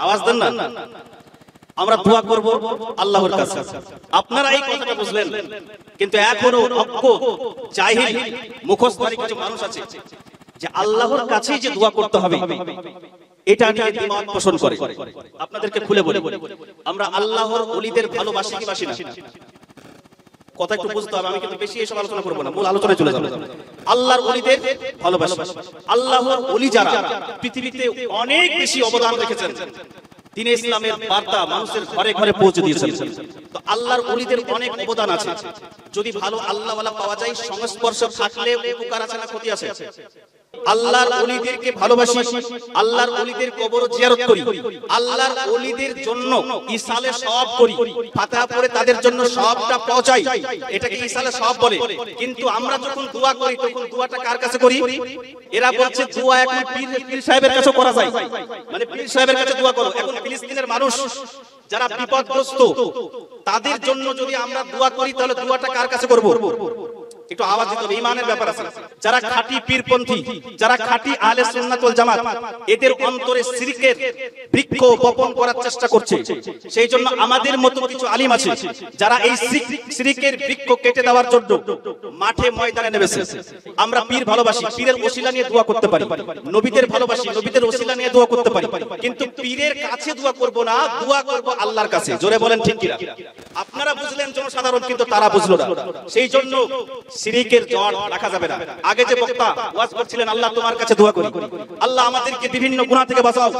আওয়াজ দেন না। আমরা দোয়া করব আল্লাহর কাছে। আপনারা এই কথাটা বুঝলেন, কিন্তু এখনো অজ্ঞ জাহিল মুখস্থকারী কিছু মানুষ আছে যে আল্লাহর কাছেই যে দোয়া করতে হবে এটা নিয়ে দ্বিমত পোষণ করে। আপনাদেরকে খুলে বলি, আমরা আল্লাহর ওলিদের ভালোবাসি কি বাসি না? কথা একটু বুঝতে হবে, আমি কিন্তু বেশি এসব আলোচনা করব না, মূল আলোচনায় চলে যাব। আল্লাহর ওলিদের ভালোবাসি। আল্লাহর ওলি যারা পৃথিবীতে অনেক বেশি অবদান রেখেছেন, দ্বীন ইসলামের বার্তা মানুষের ঘরে ঘরে পৌঁছে দিয়েছেন, তো আল্লাহর ওলিদের অনেক অবদান আছে। যদি ভালো আল্লাহওয়ালা পাওয়া যায়, সংস্পর্শ থাকলে উপকার আছে না ক্ষতি আছে? আল্লাহর ওলিদেরকে ভালোবাসি, আল্লাহর ওলিদের কবর জিয়ারত করি, আল্লাহর ওলিদের জন্য ইসালে সওয়াব করি, ফাতিহা পড়ে তাদের জন্য সওয়াবটা পৌঁছাই, এটাকে ইসালে সওয়াব বলে। কিন্তু আমরা যখন দোয়া করি তখন দোয়াটা কার কাছে করি? এরা বলছে দোয়া এখন পীর সাহেবের কাছে করা যায়, মানে পীর সাহেবের কাছে দোয়া করো। এখন ফিলিস্তিনের মানুষ যারা বিপদগ্রস্ত তাদের জন্য যদি আমরা দোয়া করি তাহলে দোয়াটা কার কাছে করব? একটু আওয়াজ দিতে হবে, ঈমানের ব্যাপার আছে। যারা খাঁটি পীরপন্থী, যারা খাঁটি আহলে সুন্নাত ওয়াল জামাত, এদের অন্তরে শিরকের বৃক্ষ বপন করার চেষ্টা করছে। সেই জন্য আমাদের মতো কিছু আলিম আছে যারা এই শিরকের বৃক্ষ কেটে দেওয়ার জন্য মাঠে ময়দানে নেমেছে। আমরা পীর ভালোবাসি, পীরের ওসিলা নিয়ে দোয়া করতে পারি। নবীদের ভালোবাসি, নবীদের ওসিলা নিয়ে দোয়া করতে পারি। কিন্তু পীরের কাছে দোয়া করব না, দোয়া করব আল্লাহর কাছে। জোরে বলেন ঠিক কি না? আপনারা বুঝলেন জনসাধারণ, কিন্তু তারা বুঝলো না। সেই জন্য শিরকের জড় রাখা যাবে না। আগে যে বক্তা ওয়াজ করছিলেন, আল্লাহ তোমার কাছে দোয়া করি, আল্লাহ আমাদেরকে বিভিন্ন গুনাহ থেকে বাঁচাও,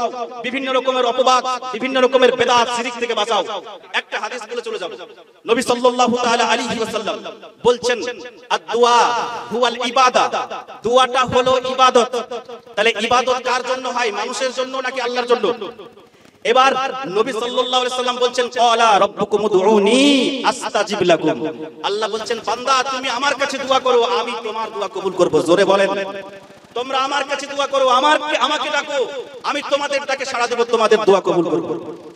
বিভিন্ন রকমের অপবাদ, বিভিন্ন রকমের বেদাত শিরক থেকে বাঁচাও। একটা হাদিস বলে চলে যাব। নবী সাল্লাল্লাহু তাআলা আলাইহি ওয়াসাল্লাম বলছেন, আদ-দুআ হুয়াল ইবাদা, দোয়াটা হলো ইবাদত। তাহলে ইবাদত কার জন্য হয়? মানুষের জন্য নাকি আল্লাহর জন্য? এবার নবী সাল্লাল্লাহু আলাইহি সাল্লাম বলছেন, ক্বালা রাব্বুকুম উদউনি আস্তাজিব লাকুম। আল্লাহ বলছেন, বান্দা তুমি আমার কাছে দোয়া করো, আমি তোমার দোয়া কবুল করব। জোরে বলেন, তোমরা আমার কাছে দোয়া করো, আমাকে ডাকো, আমি তোমাদের ডাকে সাড়া দেব, তোমাদের দোয়া কবুল করব।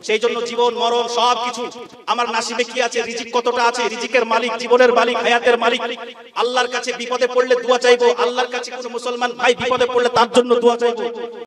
সেই জন্য জীবন মরণ সবকিছু আমার নসিবে কি আছে, রিজিক কতটা আছে, রিজিকের মালিক, জীবনের মালিক, হায়াতের মালিক। আল্লাহর কাছে বিপদে পড়লে দোয়া চাইবো, আল্লাহর কাছে কোনো মুসলমান ভাই বিপদে পড়লে তার জন্য দোয়া চাইবো।